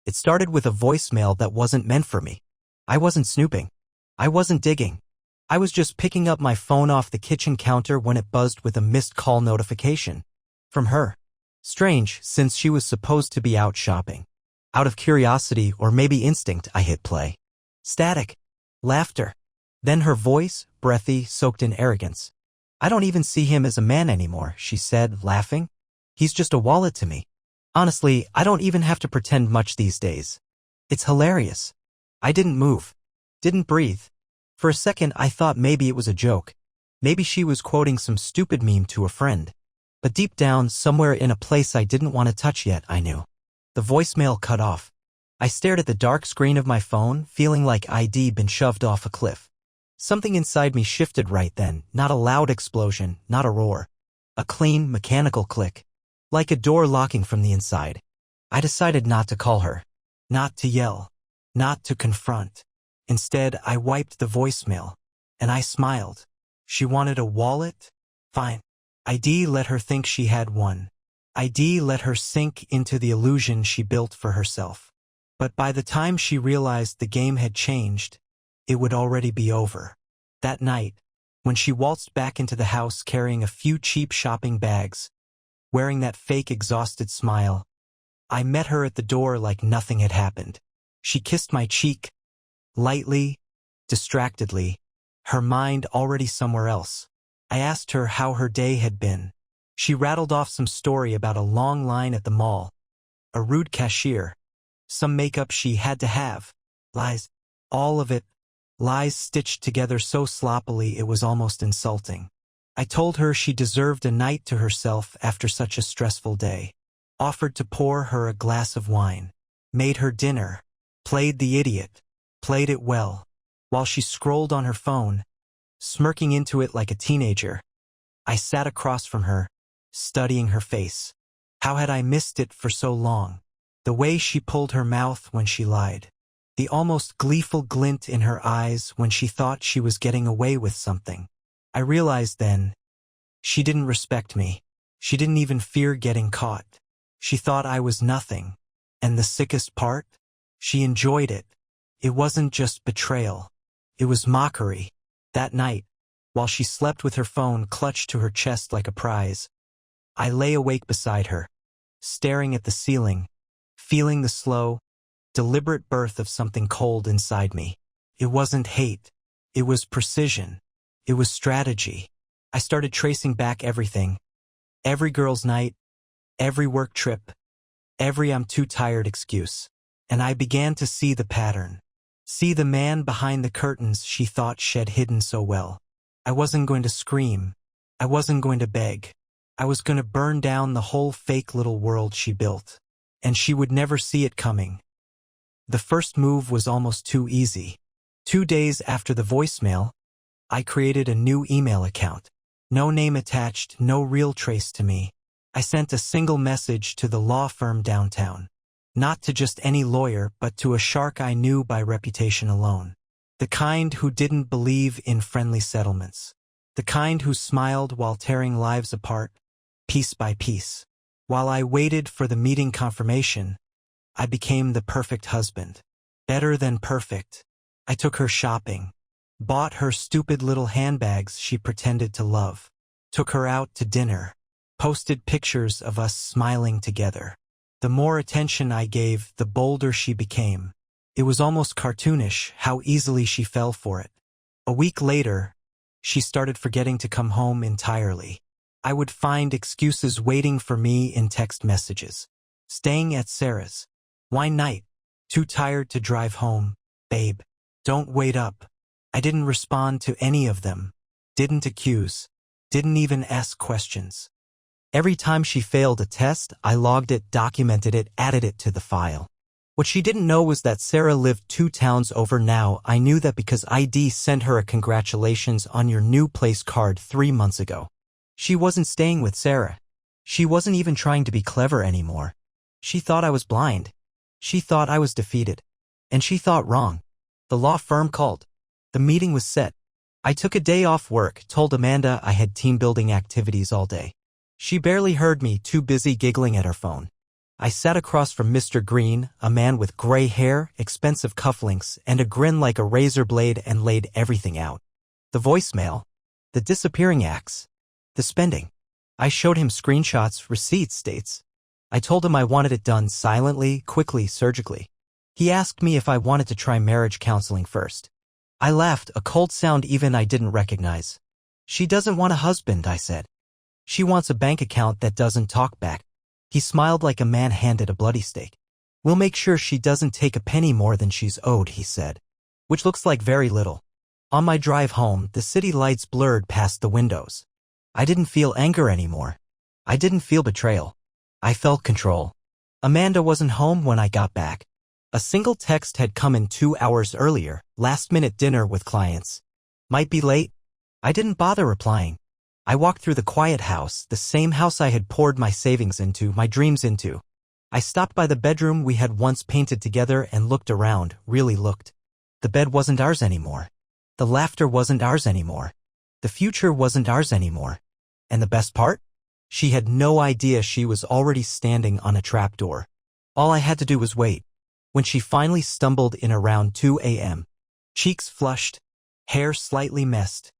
It started with a voicemail that wasn't meant for me. I wasn't snooping. I wasn't digging. I was just picking up my phone off the kitchen counter when it buzzed with a missed call notification. From her. Strange, since she was supposed to be out shopping. Out of curiosity or maybe instinct, I hit play. Static. Laughter. Then her voice, breathy, soaked in arrogance. I don't even see him as a man anymore, she said, laughing. He's just a wallet to me. Honestly, I don't even have to pretend much these days. It's hilarious. I didn't move. Didn't breathe. For a second, I thought maybe it was a joke. Maybe she was quoting some stupid meme to a friend. But deep down, somewhere in a place I didn't want to touch yet, I knew. The voicemail cut off. I stared at the dark screen of my phone, feeling like I'd been shoved off a cliff. Something inside me shifted right then, not a loud explosion, not a roar. A clean, mechanical click. Like a door locking from the inside. I decided not to call her. Not to yell. Not to confront. Instead, I wiped the voicemail. And I smiled. She wanted a wallet? Fine. I'd let her think she had one. I'd let her sink into the illusion she built for herself. But by the time she realized the game had changed, it would already be over. That night, when she waltzed back into the house carrying a few cheap shopping bags, wearing that fake exhausted smile, I met her at the door like nothing had happened. She kissed my cheek, lightly, distractedly, her mind already somewhere else. I asked her how her day had been. She rattled off some story about a long line at the mall, a rude cashier, some makeup she had to have, lies, all of it, lies stitched together so sloppily it was almost insulting. I told her she deserved a night to herself after such a stressful day, offered to pour her a glass of wine, made her dinner, played the idiot, played it well, while she scrolled on her phone, smirking into it like a teenager. I sat across from her, studying her face. How had I missed it for so long? The way she pulled her mouth when she lied. The almost gleeful glint in her eyes when she thought she was getting away with something. I realized then, she didn't respect me. She didn't even fear getting caught. She thought I was nothing. And the sickest part? She enjoyed it. It wasn't just betrayal. It was mockery. That night, while she slept with her phone clutched to her chest like a prize, I lay awake beside her, staring at the ceiling, feeling the slow, deliberate birth of something cold inside me. It wasn't hate. It was precision. It was strategy. I started tracing back everything. Every girl's night, every work trip, every I'm too tired excuse. And I began to see the pattern. See the man behind the curtains she thought she'd hidden so well. I wasn't going to scream. I wasn't going to beg. I was going to burn down the whole fake little world she built. And she would never see it coming. The first move was almost too easy. 2 days after the voicemail, I created a new email account. No name attached, no real trace to me. I sent a single message to the law firm downtown. Not to just any lawyer, but to a shark I knew by reputation alone. The kind who didn't believe in friendly settlements. The kind who smiled while tearing lives apart, piece by piece. While I waited for the meeting confirmation, I became the perfect husband. Better than perfect. I took her shopping. Bought her stupid little handbags she pretended to love. Took her out to dinner. Posted pictures of us smiling together. The more attention I gave, the bolder she became. It was almost cartoonish how easily she fell for it. A week later, she started forgetting to come home entirely. I would find excuses waiting for me in text messages. Staying at Sarah's. Why night? Too tired to drive home. Babe, don't wait up. I didn't respond to any of them. Didn't accuse. Didn't even ask questions. Every time she failed a test, I logged it, documented it, added it to the file. What she didn't know was that Sarah lived 2 towns over now. I knew that because I'd sent her a congratulations on your new place card 3 months ago. She wasn't staying with Sarah. She wasn't even trying to be clever anymore. She thought I was blind. She thought I was defeated. And she thought wrong. The law firm called. The meeting was set. I took a day off work, told Amanda I had team-building activities all day. She barely heard me, too busy giggling at her phone. I sat across from Mr. Green, a man with gray hair, expensive cufflinks, and a grin like a razor blade, and laid everything out. The voicemail, the disappearing acts, the spending. I showed him screenshots, receipts, dates. I told him I wanted it done silently, quickly, surgically. He asked me if I wanted to try marriage counseling first. I laughed, a cold sound even I didn't recognize. She doesn't want a husband, I said. She wants a bank account that doesn't talk back. He smiled like a man handed a bloody steak. We'll make sure she doesn't take a penny more than she's owed, he said. Which looks like very little. On my drive home, the city lights blurred past the windows. I didn't feel anger anymore. I didn't feel betrayal. I felt control. Amanda wasn't home when I got back. A single text had come in 2 hours earlier, last-minute dinner with clients. Might be late. I didn't bother replying. I walked through the quiet house, the same house I had poured my savings into, my dreams into. I stopped by the bedroom we had once painted together and looked around, really looked. The bed wasn't ours anymore. The laughter wasn't ours anymore. The future wasn't ours anymore. And the best part? She had no idea she was already standing on a trapdoor. All I had to do was wait. When she finally stumbled in around 2 a.m., cheeks flushed, hair slightly messed,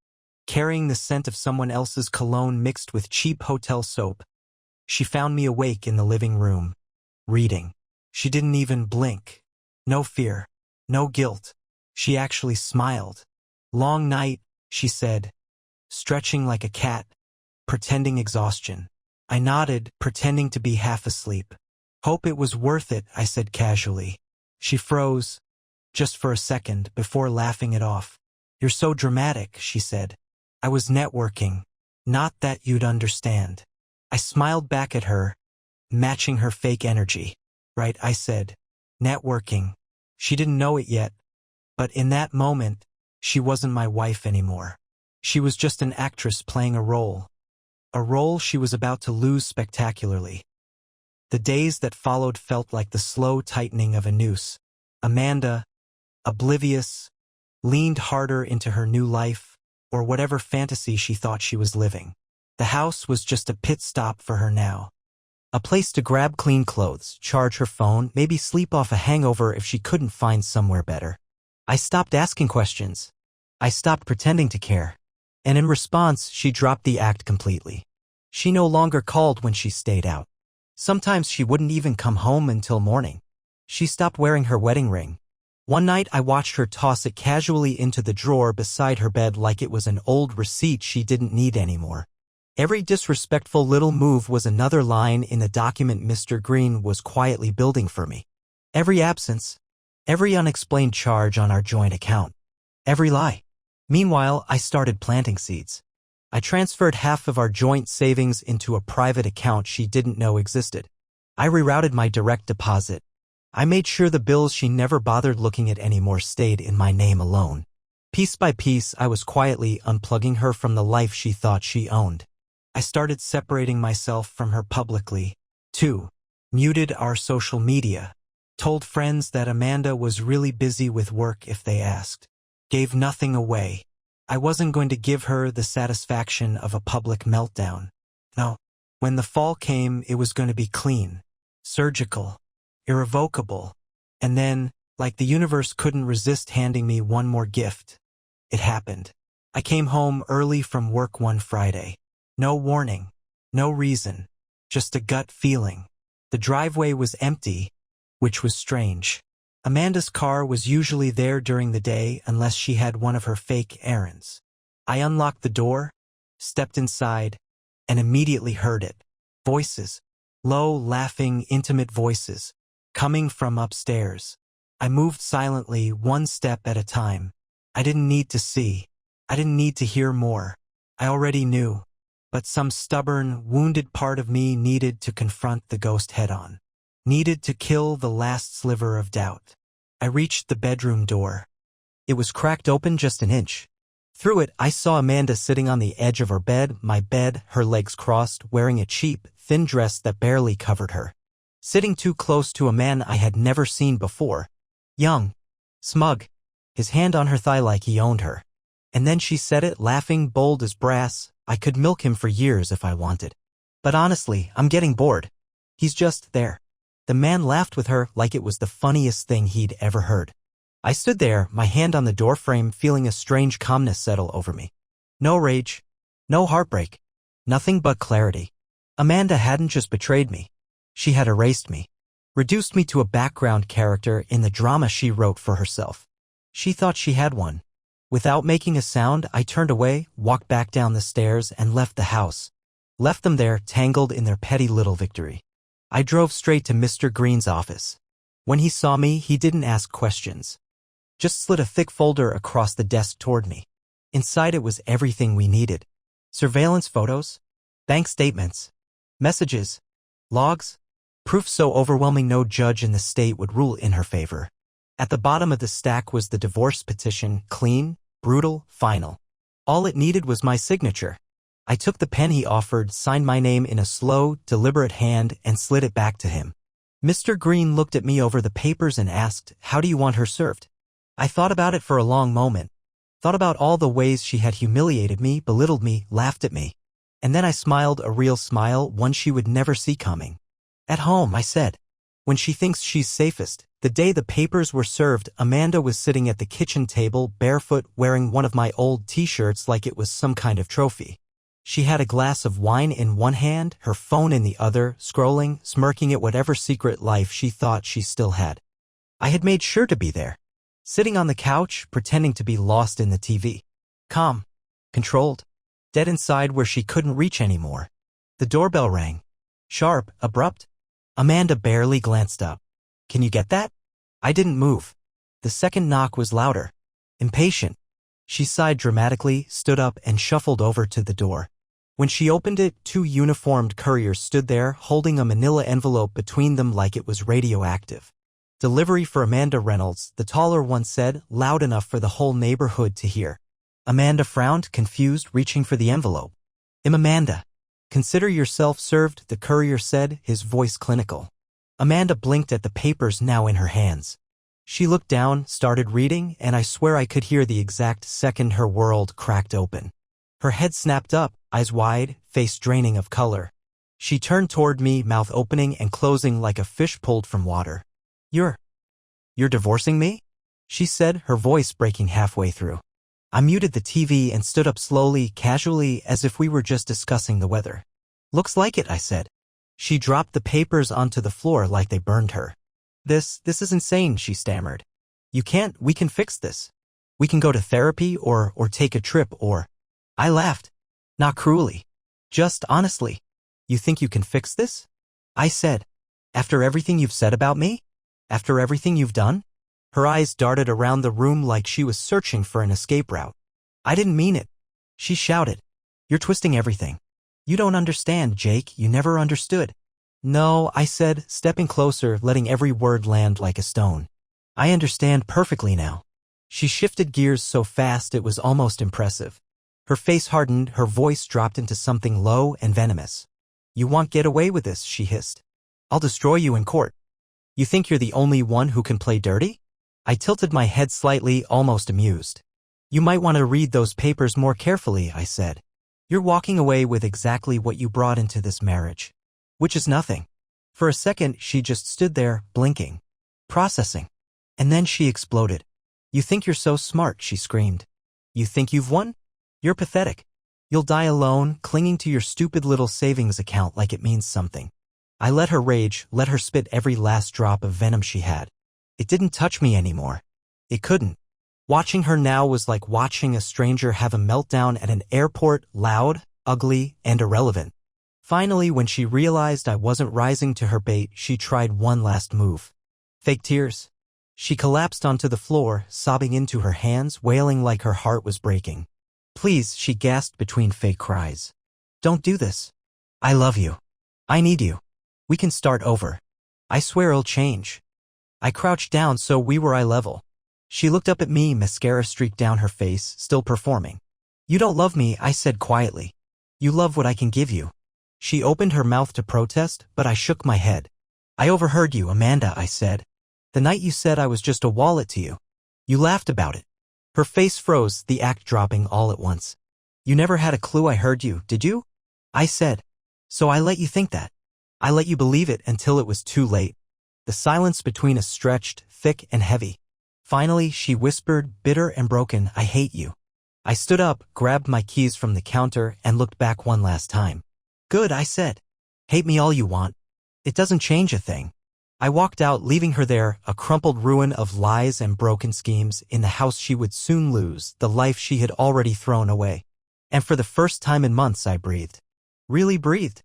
carrying the scent of someone else's cologne mixed with cheap hotel soap, she found me awake in the living room, reading. She didn't even blink. No fear, no guilt. She actually smiled. Long night, she said, stretching like a cat, pretending exhaustion. I nodded, pretending to be half asleep. Hope it was worth it, I said casually. She froze, just for a second, before laughing it off. You're so dramatic, she said. I was networking. Not that you'd understand. I smiled back at her, matching her fake energy. Right, I said. Networking. She didn't know it yet, but in that moment, she wasn't my wife anymore. She was just an actress playing a role she was about to lose spectacularly. The days that followed felt like the slow tightening of a noose. Amanda, oblivious, leaned harder into her new life, or whatever fantasy she thought she was living. The house was just a pit stop for her now. A place to grab clean clothes, charge her phone, maybe sleep off a hangover if she couldn't find somewhere better. I stopped asking questions. I stopped pretending to care. And in response, she dropped the act completely. She no longer called when she stayed out. Sometimes she wouldn't even come home until morning. She stopped wearing her wedding ring. One night I watched her toss it casually into the drawer beside her bed like it was an old receipt she didn't need anymore. Every disrespectful little move was another line in the document Mr. Green was quietly building for me. Every absence, every unexplained charge on our joint account, every lie. Meanwhile, I started planting seeds. I transferred half of our joint savings into a private account she didn't know existed. I rerouted my direct deposit. I made sure the bills she never bothered looking at anymore stayed in my name alone. Piece by piece, I was quietly unplugging her from the life she thought she owned. I started separating myself from her publicly, too. Muted our social media. Told friends that Amanda was really busy with work if they asked. Gave nothing away. I wasn't going to give her the satisfaction of a public meltdown. No. When the fall came, it was going to be clean, surgical, irrevocable. And then, like the universe couldn't resist handing me one more gift, it happened. I came home early from work one Friday. No warning, no reason, just a gut feeling. The driveway was empty, which was strange. Amanda's car was usually there during the day unless she had one of her fake errands. I unlocked the door, stepped inside, and immediately heard it. Voices. Low, laughing, intimate voices. Coming from upstairs. I moved silently, one step at a time. I didn't need to see. I didn't need to hear more. I already knew. But some stubborn, wounded part of me needed to confront the ghost head-on. Needed to kill the last sliver of doubt. I reached the bedroom door. It was cracked open just an inch. Through it, I saw Amanda sitting on the edge of her bed, my bed, her legs crossed, wearing a cheap, thin dress that barely covered her. Sitting too close to a man I had never seen before. Young. Smug. His hand on her thigh like he owned her. And then she said it, laughing, bold as brass. I could milk him for years if I wanted. But honestly, I'm getting bored. He's just there. The man laughed with her like it was the funniest thing he'd ever heard. I stood there, my hand on the doorframe, feeling a strange calmness settle over me. No rage. No heartbreak. Nothing but clarity. Amanda hadn't just betrayed me. She had erased me. Reduced me to a background character in the drama she wrote for herself. She thought she had one. Without making a sound, I turned away, walked back down the stairs, and left the house. Left them there, tangled in their petty little victory. I drove straight to Mr. Green's office. When he saw me, he didn't ask questions. Just slid a thick folder across the desk toward me. Inside it was everything we needed. Surveillance photos, bank statements, messages, logs, proof so overwhelming no judge in the state would rule in her favor. At the bottom of the stack was the divorce petition, clean, brutal, final. All it needed was my signature. I took the pen he offered, signed my name in a slow, deliberate hand, and slid it back to him. Mr. Green looked at me over the papers and asked, "How do you want her served?" I thought about it for a long moment. Thought about all the ways she had humiliated me, belittled me, laughed at me. And then I smiled, a real smile, one she would never see coming. "At home," I said. "When she thinks she's safest." The day the papers were served, Amanda was sitting at the kitchen table, barefoot, wearing one of my old t-shirts like it was some kind of trophy. She had a glass of wine in one hand, her phone in the other, scrolling, smirking at whatever secret life she thought she still had. I had made sure to be there. Sitting on the couch, pretending to be lost in the TV. Calm. Controlled. Dead inside where she couldn't reach anymore. The doorbell rang. Sharp, abrupt. Amanda barely glanced up. "Can you get that?" I didn't move. The second knock was louder. Impatient. She sighed dramatically, stood up, and shuffled over to the door. When she opened it, two uniformed couriers stood there, holding a manila envelope between them like it was radioactive. "Delivery for Amanda Reynolds," the taller one said, loud enough for the whole neighborhood to hear. Amanda frowned, confused, reaching for the envelope. "I'm Amanda. Consider yourself served," the courier said, his voice clinical. Amanda blinked at the papers now in her hands. She looked down, started reading, and I swear I could hear the exact second her world cracked open. Her head snapped up, eyes wide, face draining of color. She turned toward me, mouth opening and closing like a fish pulled from water. You're divorcing me?" she said, her voice breaking halfway through. I muted the TV and stood up slowly, casually, as if we were just discussing the weather. "Looks like it," I said. She dropped the papers onto the floor like they burned her. This is insane," she stammered. We can fix this. We can go to therapy or take a trip or..." I laughed. Not cruelly. Just honestly. "You think you can fix this?" I said. "After everything you've said about me? After everything you've done?" Her eyes darted around the room like she was searching for an escape route. "I didn't mean it," she shouted. "You're twisting everything. You don't understand, Jake. You never understood." "No," I said, stepping closer, letting every word land like a stone. "I understand perfectly now." She shifted gears so fast it was almost impressive. Her face hardened, her voice dropped into something low and venomous. "You won't get away with this," she hissed. "I'll destroy you in court. You think you're the only one who can play dirty?" I tilted my head slightly, almost amused. "You might want to read those papers more carefully," I said. "You're walking away with exactly what you brought into this marriage. Which is nothing." For a second, she just stood there, blinking, processing. And then she exploded. "You think you're so smart," she screamed. "You think you've won? You're pathetic. You'll die alone, clinging to your stupid little savings account like it means something." I let her rage, let her spit every last drop of venom she had. It didn't touch me anymore. It couldn't. Watching her now was like watching a stranger have a meltdown at an airport, loud, ugly, and irrelevant. Finally, when she realized I wasn't rising to her bait, she tried one last move. Fake tears. She collapsed onto the floor, sobbing into her hands, wailing like her heart was breaking. "Please," she gasped between fake cries. "Don't do this. I love you. I need you. We can start over. I swear it'll change." I crouched down so we were eye level. She looked up at me, mascara streaked down her face, still performing. "You don't love me," I said quietly. "You love what I can give you." She opened her mouth to protest, but I shook my head. "I overheard you, Amanda," I said. "The night you said I was just a wallet to you. You laughed about it." Her face froze, the act dropping all at once. "You never had a clue I heard you, did you?" I said. "So I let you think that. I let you believe it until it was too late. The silence between us stretched, thick and heavy. Finally, she whispered, bitter and broken, "I hate you." I stood up, grabbed my keys from the counter, and looked back one last time. "Good," I said. "Hate me all you want. It doesn't change a thing." I walked out, leaving her there, a crumpled ruin of lies and broken schemes, in the house she would soon lose, the life she had already thrown away. And for the first time in months, I breathed. Really breathed.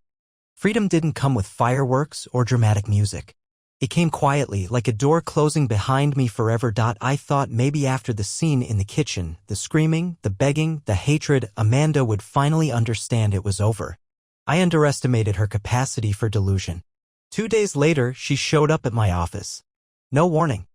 Freedom didn't come with fireworks or dramatic music. It came quietly, like a door closing behind me forever. I thought maybe after the scene in the kitchen, the screaming, the begging, the hatred, Amanda would finally understand it was over. I underestimated her capacity for delusion. 2 days later, she showed up at my office. No warning.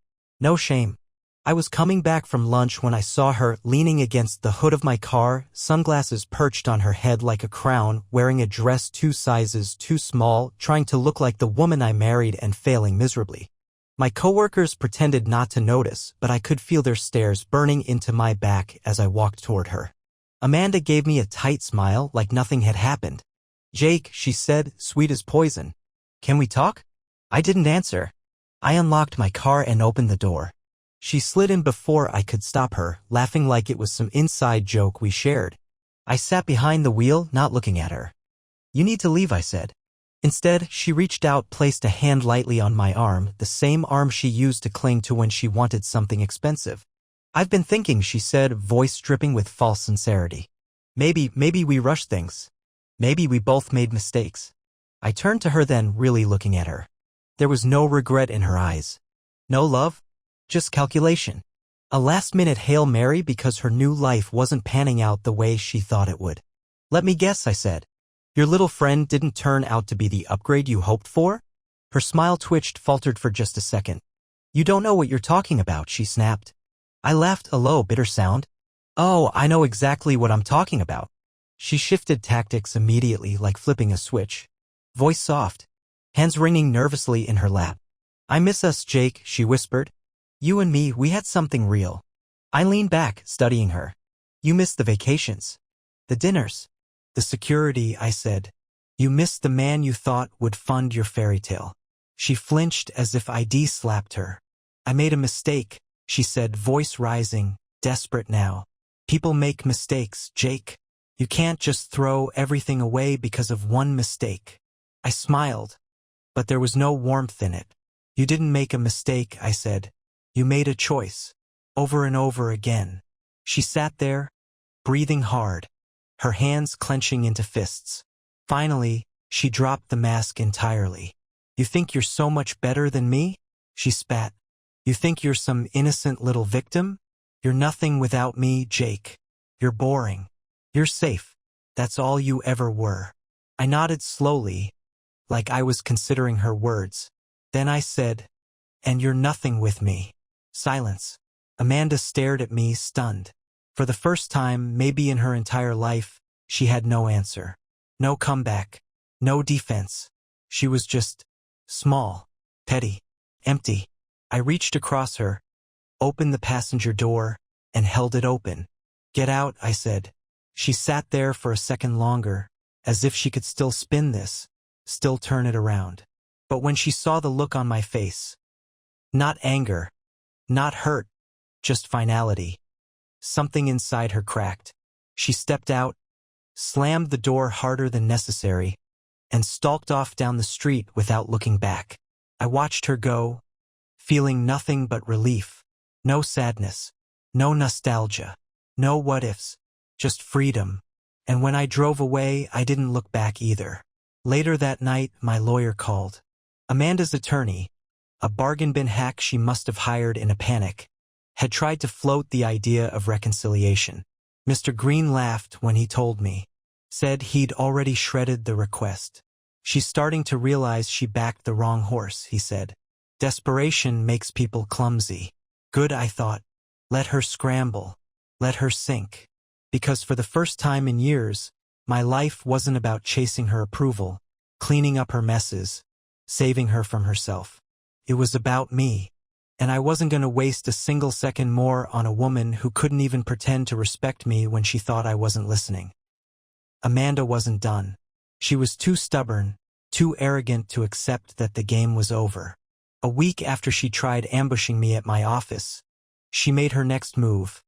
No shame. I was coming back from lunch when I saw her leaning against the hood of my car, sunglasses perched on her head like a crown, wearing a dress 2 sizes too small, trying to look like the woman I married and failing miserably. My coworkers pretended not to notice, but I could feel their stares burning into my back as I walked toward her. Amanda gave me a tight smile like nothing had happened. "Jake," she said, sweet as poison. "Can we talk?" I didn't answer. I unlocked my car and opened the door. She slid in before I could stop her, laughing like it was some inside joke we shared. I sat behind the wheel, not looking at her. "You need to leave," I said. Instead, she reached out, placed a hand lightly on my arm, the same arm she used to cling to when she wanted something expensive. "I've been thinking," she said, voice dripping with false sincerity. Maybe we rushed things. Maybe we both made mistakes." I turned to her then, really looking at her. There was no regret in her eyes. No love. Just calculation. A last-minute Hail Mary because her new life wasn't panning out the way she thought it would. "Let me guess," I said. "Your little friend didn't turn out to be the upgrade you hoped for?" Her smile twitched, faltered for just a second. "You don't know what you're talking about," she snapped. I laughed, a low, bitter sound. "Oh, I know exactly what I'm talking about." She shifted tactics immediately, like flipping a switch. Voice soft. Hands ringing nervously in her lap. "I miss us, Jake," she whispered. "You and me, we had something real." I leaned back, studying her. "You missed the vacations. The dinners. The security," I said. "You missed the man you thought would fund your fairy tale." She flinched as if I'd slapped her. "I made a mistake," she said, voice rising, desperate now. "People make mistakes, Jake. You can't just throw everything away because of one mistake." I smiled, but there was no warmth in it. "You didn't make a mistake," I said. "You made a choice. Over and over again." She sat there, breathing hard, her hands clenching into fists. Finally, she dropped the mask entirely. "You think you're so much better than me?" she spat. "You think you're some innocent little victim? You're nothing without me, Jake. You're boring. You're safe. That's all you ever were." I nodded slowly, like I was considering her words. Then I said, "And you're nothing with me." Silence. Amanda stared at me, stunned. For the first time, maybe in her entire life, she had no answer. No comeback. No defense. She was just small, petty, empty. I reached across her, opened the passenger door, and held it open. "Get out," I said. She sat there for a second longer, as if she could still spin this, still turn it around. But when she saw the look on my face, not anger, not hurt, just finality, something inside her cracked. She stepped out, slammed the door harder than necessary, and stalked off down the street without looking back. I watched her go, feeling nothing but relief. No sadness, no nostalgia, no what-ifs, just freedom. And when I drove away, I didn't look back either. Later that night, my lawyer called. Amanda's attorney, a bargain bin hack she must have hired in a panic, had tried to float the idea of reconciliation. Mr. Green laughed when he told me, said he'd already shredded the request. "She's starting to realize she backed the wrong horse," he said. "Desperation makes people clumsy." Good, I thought. Let her scramble. Let her sink. Because for the first time in years, my life wasn't about chasing her approval, cleaning up her messes, saving her from herself. It was about me. And I wasn't going to waste a single second more on a woman who couldn't even pretend to respect me when she thought I wasn't listening. Amanda wasn't done. She was too stubborn, too arrogant to accept that the game was over. A week after she tried ambushing me at my office, she made her next move,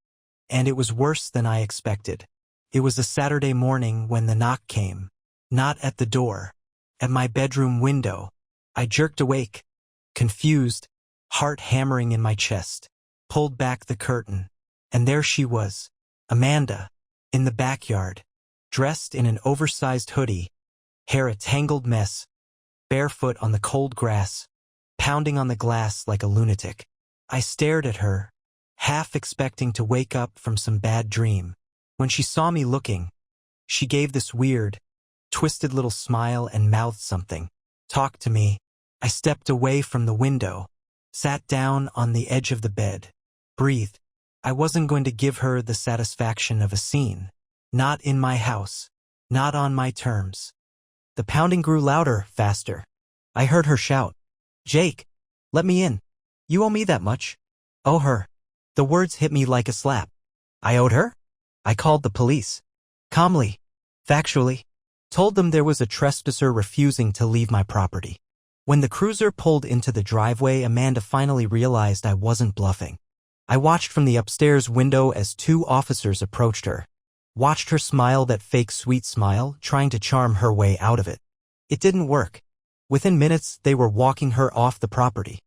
and it was worse than I expected. It was a Saturday morning when the knock came. Not at the door, at my bedroom window. I jerked awake, confused, heart hammering in my chest, pulled back the curtain, and there she was, Amanda, in the backyard, dressed in an oversized hoodie, hair a tangled mess, barefoot on the cold grass, pounding on the glass like a lunatic. I stared at her, half expecting to wake up from some bad dream. When she saw me looking, she gave this weird, twisted little smile and mouthed something. "Talk to me." I stepped away from the window, sat down on the edge of the bed, breathed. I wasn't going to give her the satisfaction of a scene. Not in my house. Not on my terms. The pounding grew louder, faster. I heard her shout, "Jake, let me in. You owe me that much." "Owe her." The words hit me like a slap. I owed her? I called the police. Calmly, factually, told them there was a trespasser refusing to leave my property. When the cruiser pulled into the driveway, Amanda finally realized I wasn't bluffing. I watched from the upstairs window as 2 officers approached her. Watched her smile, that fake sweet smile, trying to charm her way out of it. It didn't work. Within minutes, they were walking her off the property.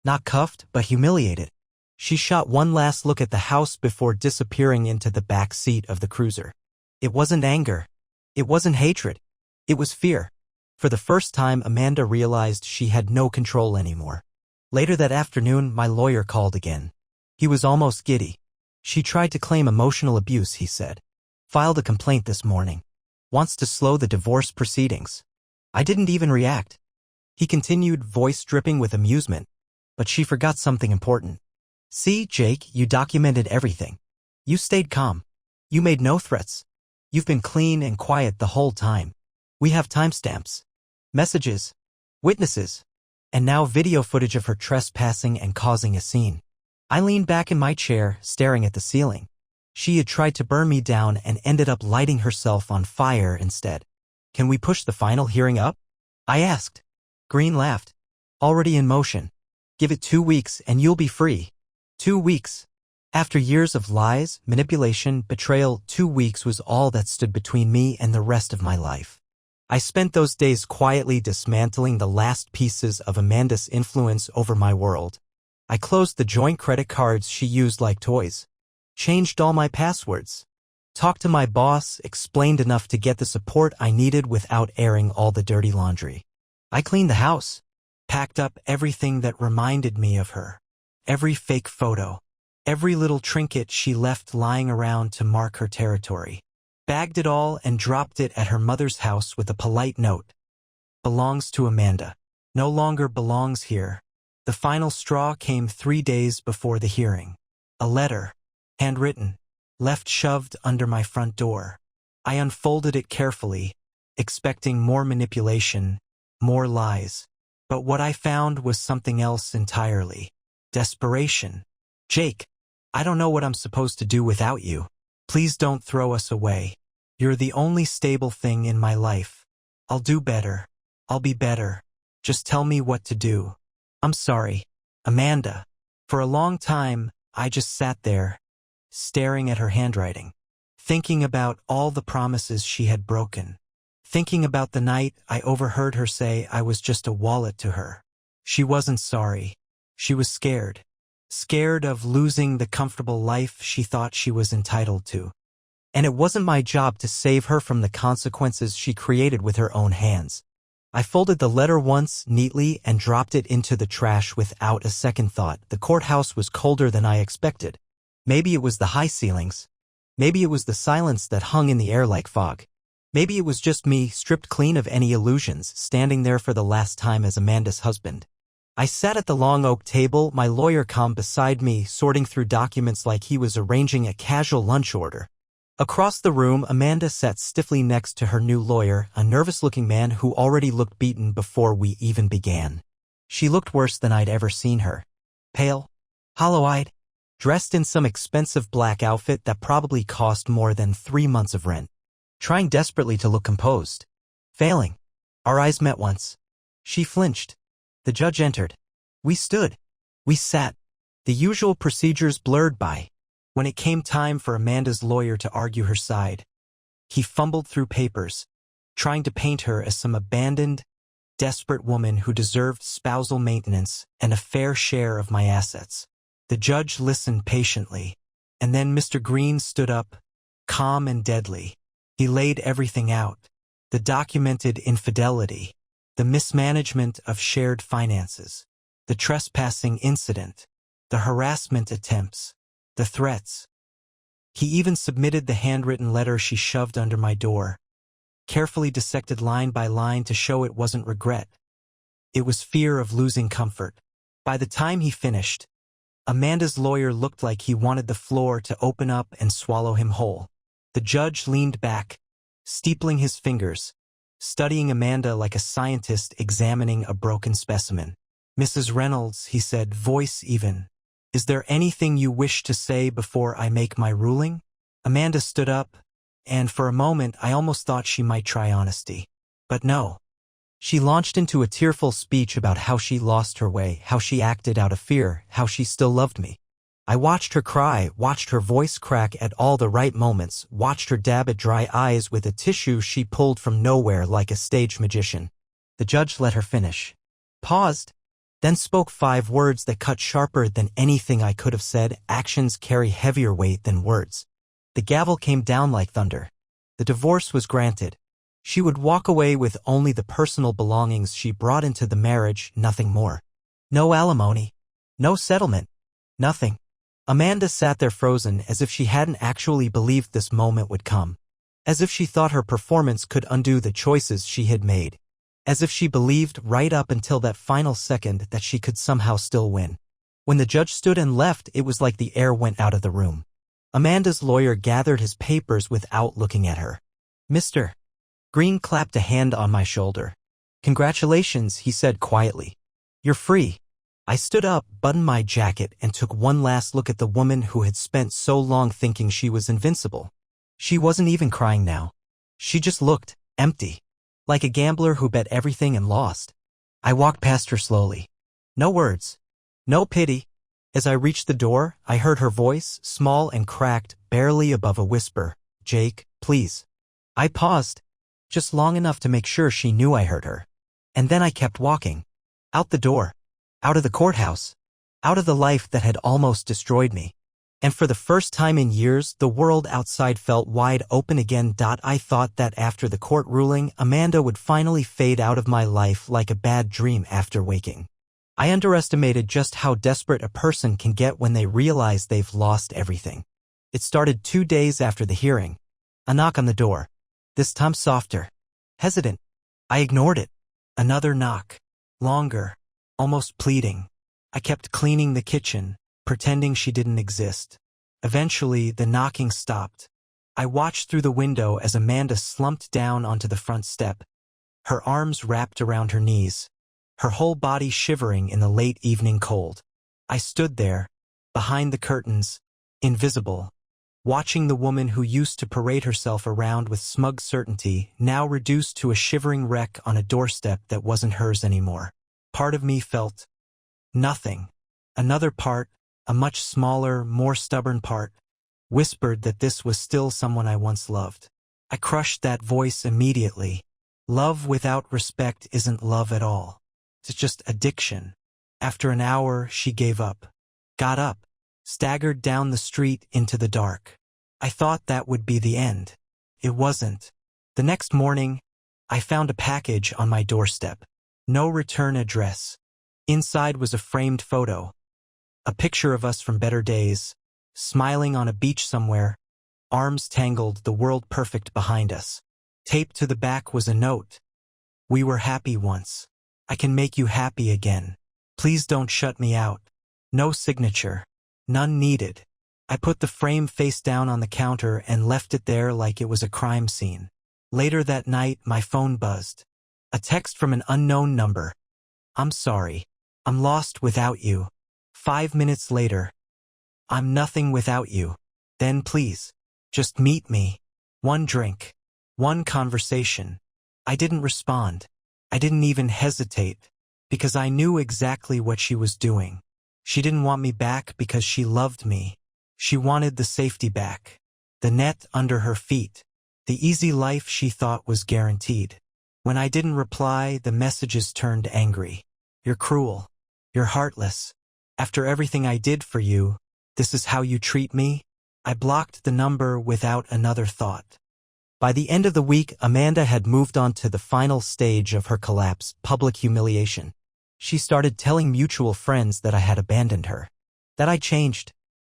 Not cuffed, but humiliated. She shot one last look at the house before disappearing into the back seat of the cruiser. It wasn't anger. It wasn't hatred. It was fear. For the first time, Amanda realized she had no control anymore. Later that afternoon, my lawyer called again. He was almost giddy. "She tried to claim emotional abuse," he said. "Filed a complaint this morning. Wants to slow the divorce proceedings." I didn't even react. He continued, voice dripping with amusement. "But she forgot something important. See, Jake, you documented everything. You stayed calm. You made no threats. You've been clean and quiet the whole time. We have timestamps, messages, witnesses, and now video footage of her trespassing and causing a scene." I leaned back in my chair, staring at the ceiling. She had tried to burn me down and ended up lighting herself on fire instead. "Can we push the final hearing up?" I asked. Green laughed. "Already in motion. Give it 2 weeks and you'll be free." 2 weeks. After years of lies, manipulation, betrayal, 2 weeks was all that stood between me and the rest of my life. I spent those days quietly dismantling the last pieces of Amanda's influence over my world. I closed the joint credit cards she used like toys. Changed all my passwords. Talked to my boss, explained enough to get the support I needed without airing all the dirty laundry. I cleaned the house. Packed up everything that reminded me of her. Every fake photo. Every little trinket she left lying around to mark her territory. Bagged it all and dropped it at her mother's house with a polite note. "Belongs to Amanda. No longer belongs here." The final straw came 3 days before the hearing. A letter, handwritten, left shoved under my front door. I unfolded it carefully, expecting more manipulation, more lies. But what I found was something else entirely. Desperation. "Jake, I don't know what I'm supposed to do without you. Please don't throw us away. You're the only stable thing in my life. I'll do better. I'll be better. Just tell me what to do. I'm sorry, Amanda." For a long time, I just sat there, staring at her handwriting, thinking about all the promises she had broken, thinking about the night I overheard her say I was just a wallet to her. She wasn't sorry. She was scared. Scared of losing the comfortable life she thought she was entitled to. And it wasn't my job to save her from the consequences she created with her own hands. I folded the letter once neatly and dropped it into the trash without a second thought. The courthouse was colder than I expected. Maybe it was the high ceilings. Maybe it was the silence that hung in the air like fog. Maybe it was just me, stripped clean of any illusions, standing there for the last time as Amanda's husband. I sat at the long oak table, my lawyer calm beside me, sorting through documents like he was arranging a casual lunch order. Across the room, Amanda sat stiffly next to her new lawyer, a nervous-looking man who already looked beaten before we even began. She looked worse than I'd ever seen her. Pale, hollow-eyed, dressed in some expensive black outfit that probably cost more than 3 months of rent. Trying desperately to look composed. Failing. Our eyes met once. She flinched. The judge entered. We stood. We sat. The usual procedures blurred by. When it came time for Amanda's lawyer to argue her side, he fumbled through papers, trying to paint her as some abandoned, desperate woman who deserved spousal maintenance and a fair share of my assets. The judge listened patiently, and then Mr. Green stood up, calm and deadly. He laid everything out: the documented infidelity, the mismanagement of shared finances, the trespassing incident, the harassment attempts, the threats. He even submitted the handwritten letter she shoved under my door, carefully dissected line by line to show it wasn't regret. It was fear of losing comfort. By the time he finished, Amanda's lawyer looked like he wanted the floor to open up and swallow him whole. The judge leaned back, steepling his fingers, studying Amanda like a scientist examining a broken specimen. "Mrs. Reynolds," he said, voice even, "is there anything you wish to say before I make my ruling?" Amanda stood up, and for a moment I almost thought she might try honesty. But no. She launched into a tearful speech about how she lost her way, how she acted out of fear, how she still loved me. I watched her cry, watched her voice crack at all the right moments, watched her dab at dry eyes with a tissue she pulled from nowhere like a stage magician. The judge let her finish, paused, then spoke 5 words that cut sharper than anything I could have said. Actions carry heavier weight than words. The gavel came down like thunder. The divorce was granted. She would walk away with only the personal belongings she brought into the marriage, nothing more. No alimony. No settlement. Nothing. Amanda sat there frozen, as if she hadn't actually believed this moment would come. As if she thought her performance could undo the choices she had made. As if she believed right up until that final second that she could somehow still win. When the judge stood and left, it was like the air went out of the room. Amanda's lawyer gathered his papers without looking at her. "Mr. Green," clapped a hand on my shoulder. "Congratulations," he said quietly. "You're free." I stood up, buttoned my jacket, and took one last look at the woman who had spent so long thinking she was invincible. She wasn't even crying now. She just looked empty, like a gambler who bet everything and lost. I walked past her slowly. No words. No pity. As I reached the door, I heard her voice, small and cracked, barely above a whisper. "Jake, please." I paused, just long enough to make sure she knew I heard her. And then I kept walking. Out the door. Out of the courthouse. Out of the life that had almost destroyed me. And for the first time in years, the world outside felt wide open again. I thought that after the court ruling, Amanda would finally fade out of my life like a bad dream after waking. I underestimated just how desperate a person can get when they realize they've lost everything. It started 2 days after the hearing. A knock on the door. This time softer. Hesitant. I ignored it. Another knock. Longer. Almost pleading. I kept cleaning the kitchen, pretending she didn't exist. Eventually, the knocking stopped. I watched through the window as Amanda slumped down onto the front step, her arms wrapped around her knees, her whole body shivering in the late evening cold. I stood there, behind the curtains, invisible, watching the woman who used to parade herself around with smug certainty, now reduced to a shivering wreck on a doorstep that wasn't hers anymore. Part of me felt nothing. Another part, a much smaller, more stubborn part, whispered that this was still someone I once loved. I crushed that voice immediately. Love without respect isn't love at all. It's just addiction. After an hour, she gave up. Got up. Staggered down the street into the dark. I thought that would be the end. It wasn't. The next morning, I found a package on my doorstep. No return address. Inside was a framed photo. A picture of us from better days, smiling on a beach somewhere, arms tangled, the world perfect behind us. Taped to the back was a note. "We were happy once. I can make you happy again. Please don't shut me out." No signature. None needed. I put the frame face down on the counter and left it there like it was a crime scene. Later that night, my phone buzzed. A text from an unknown number. "I'm sorry. I'm lost without you." 5 minutes later. "I'm nothing without you. Then please, just meet me. One drink. One conversation." I didn't respond. I didn't even hesitate. Because I knew exactly what she was doing. She didn't want me back because she loved me. She wanted the safety back. The net under her feet. The easy life she thought was guaranteed. When I didn't reply, the messages turned angry. You're cruel. You're heartless. After everything I did for you, this is how you treat me? I blocked the number without another thought. By the end of the week, Amanda had moved on to the final stage of her collapse, public humiliation. She started telling mutual friends that I had abandoned her, that I changed,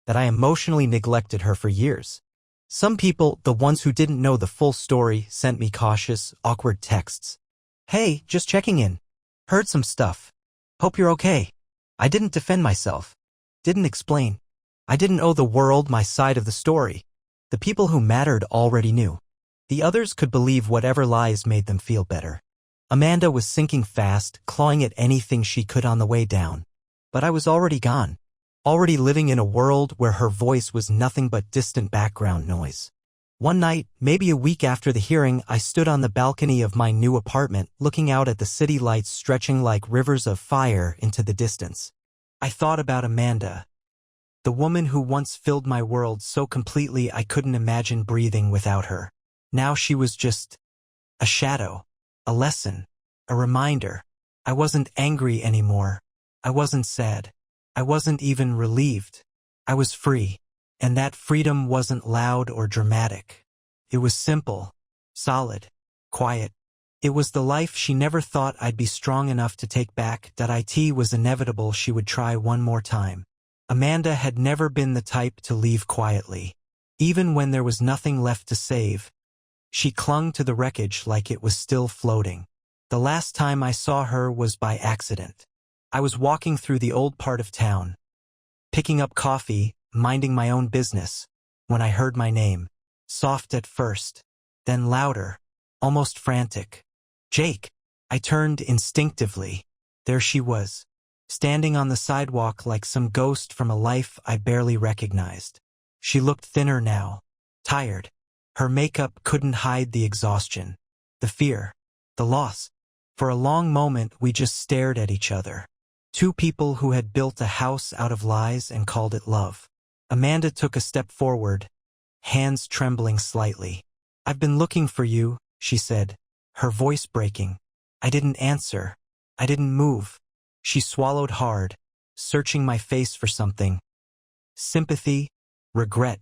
that I emotionally neglected her for years. Some people, the ones who didn't know the full story, sent me cautious, awkward texts. Hey, just checking in. Heard some stuff. Hope you're okay. I didn't defend myself. Didn't explain. I didn't owe the world my side of the story. The people who mattered already knew. The others could believe whatever lies made them feel better. Amanda was sinking fast, clawing at anything she could on the way down. But I was already gone. Already living in a world where her voice was nothing but distant background noise. One night, maybe a week after the hearing, I stood on the balcony of my new apartment, looking out at the city lights stretching like rivers of fire into the distance. I thought about Amanda, the woman who once filled my world so completely I couldn't imagine breathing without her. Now she was just a shadow, a lesson, a reminder. I wasn't angry anymore. I wasn't sad. I wasn't even relieved. I was free. And that freedom wasn't loud or dramatic. It was simple, solid, quiet. It was the life she never thought I'd be strong enough to take back. That it was inevitable she would try one more time. Amanda had never been the type to leave quietly. Even when there was nothing left to save, she clung to the wreckage like it was still floating. The last time I saw her was by accident. I was walking through the old part of town, picking up coffee, minding my own business, when I heard my name, soft at first, then louder, almost frantic. Jake! I turned instinctively. There she was, standing on the sidewalk like some ghost from a life I barely recognized. She looked thinner now, tired. Her makeup couldn't hide the exhaustion, the fear, the loss. For a long moment we just stared at each other. Two people who had built a house out of lies and called it love. Amanda took a step forward, hands trembling slightly. I've been looking for you, she said, her voice breaking. I didn't answer. I didn't move. She swallowed hard, searching my face for something. Sympathy, regret.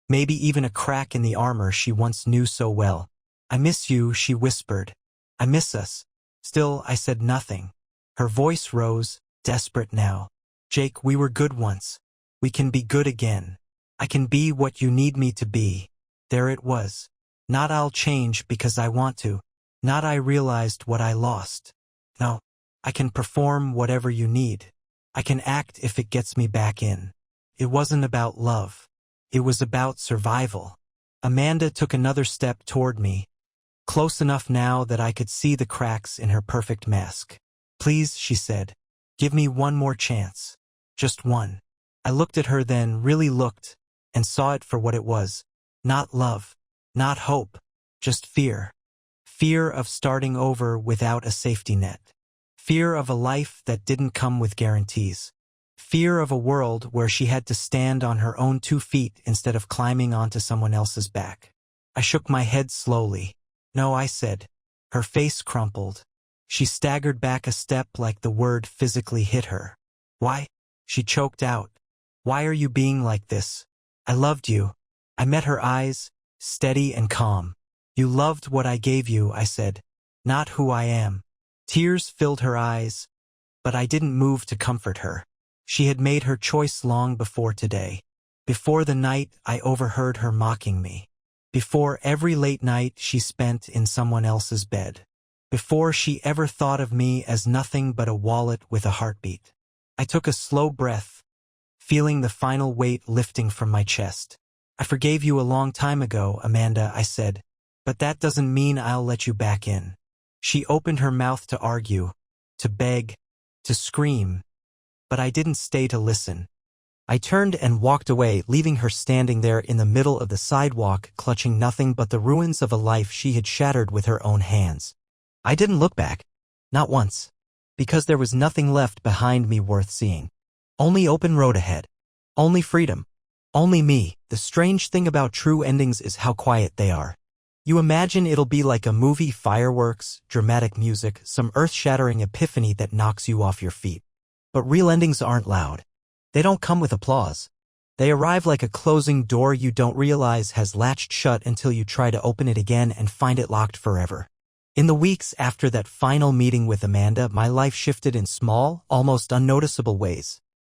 Maybe even a crack in the armor she once knew so well. I miss you, she whispered. I miss us. Still, I said nothing. Her voice rose, desperate now. Jake, we were good once. We can be good again. I can be what you need me to be. There it was. Not I'll change because I want to. Not I realized what I lost. No, I can perform whatever you need. I can act if it gets me back in. It wasn't about love. It was about survival. Amanda took another step toward me, close enough now that I could see the cracks in her perfect mask. Please, she said, give me one more chance. Just one. I looked at her then, really looked, and saw it for what it was. Not love, not hope, just fear. Fear of starting over without a safety net. Fear of a life that didn't come with guarantees. Fear of a world where she had to stand on her own 2 feet instead of climbing onto someone else's back. I shook my head slowly. No, I said. Her face crumpled. She staggered back a step like the word physically hit her. Why? She choked out. Why are you being like this? I loved you. I met her eyes, steady and calm. You loved what I gave you, I said. Not who I am. Tears filled her eyes, but I didn't move to comfort her. She had made her choice long before today. Before the night I overheard her mocking me. Before every late night she spent in someone else's bed. Before she ever thought of me as nothing but a wallet with a heartbeat. I took a slow breath, feeling the final weight lifting from my chest. I forgave you a long time ago, Amanda, I said, but that doesn't mean I'll let you back in. She opened her mouth to argue, to beg, to scream, but I didn't stay to listen. I turned and walked away, leaving her standing there in the middle of the sidewalk, clutching nothing but the ruins of a life she had shattered with her own hands. I didn't look back. Not once. Because there was nothing left behind me worth seeing. Only open road ahead. Only freedom. Only me. The strange thing about true endings is how quiet they are. You imagine it'll be like a movie, fireworks, dramatic music, some earth-shattering epiphany that knocks you off your feet. But real endings aren't loud. They don't come with applause. They arrive like a closing door you don't realize has latched shut until you try to open it again and find it locked forever. In the weeks after that final meeting with Amanda, my life shifted in small, almost unnoticeable ways.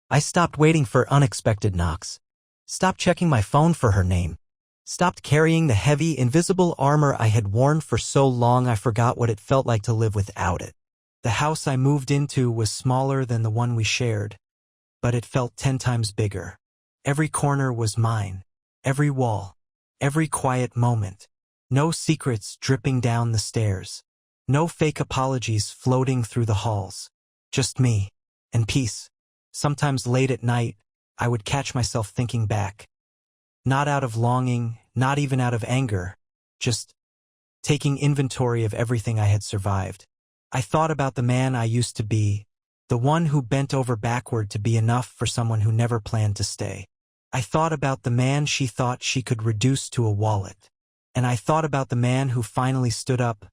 I stopped waiting for unexpected knocks. Stopped checking my phone for her name. Stopped carrying the heavy, invisible armor I had worn for so long I forgot what it felt like to live without it. The house I moved into was smaller than the one we shared, but it felt 10 times bigger. Every corner was mine. Every wall. Every quiet moment. No secrets dripping down the stairs. No fake apologies floating through the halls. Just me. And peace. Sometimes late at night, I would catch myself thinking back. Not out of longing, not even out of anger. Just taking inventory of everything I had survived. I thought about the man I used to be, the one who bent over backward to be enough for someone who never planned to stay. I thought about the man she thought she could reduce to a wallet. And I thought about the man who finally stood up,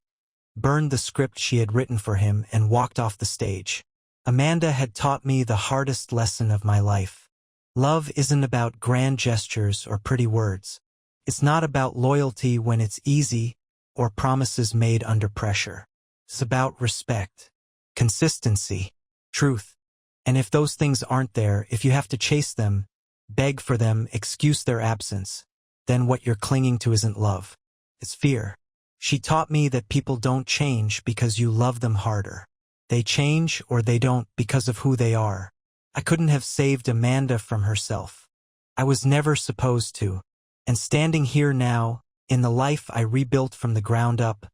burned the script she had written for him, and walked off the stage. Amanda had taught me the hardest lesson of my life. Love isn't about grand gestures or pretty words. It's not about loyalty when it's easy or promises made under pressure. It's about respect, consistency, truth. And if those things aren't there, if you have to chase them, beg for them, excuse their absence, then what you're clinging to isn't love. It's fear. She taught me that people don't change because you love them harder. They change or they don't because of who they are. I couldn't have saved Amanda from herself. I was never supposed to. And standing here now, in the life I rebuilt from the ground up,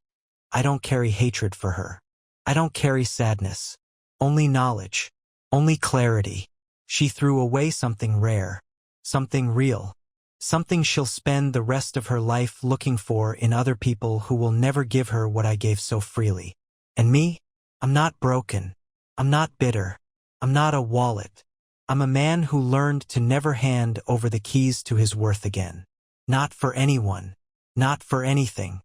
I don't carry hatred for her. I don't carry sadness. Only knowledge. Only clarity. She threw away something rare. Something real. Something she'll spend the rest of her life looking for in other people who will never give her what I gave so freely. And me? I'm not broken. I'm not bitter. I'm not a wallet. I'm a man who learned to never hand over the keys to his worth again. Not for anyone. Not for anything.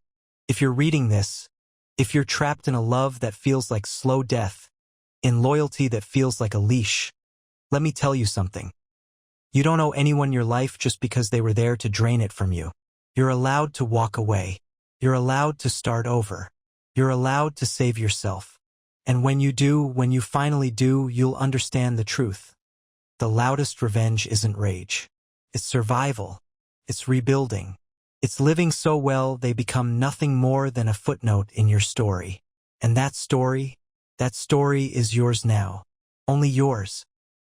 If you're reading this, if you're trapped in a love that feels like slow death, in loyalty that feels like a leash, let me tell you something. You don't owe anyone your life just because they were there to drain it from you. You're allowed to walk away. You're allowed to start over. You're allowed to save yourself. And when you do, when you finally do, you'll understand the truth. The loudest revenge isn't rage. It's survival. It's rebuilding. It's living so well they become nothing more than a footnote in your story. And that story is yours now. Only yours.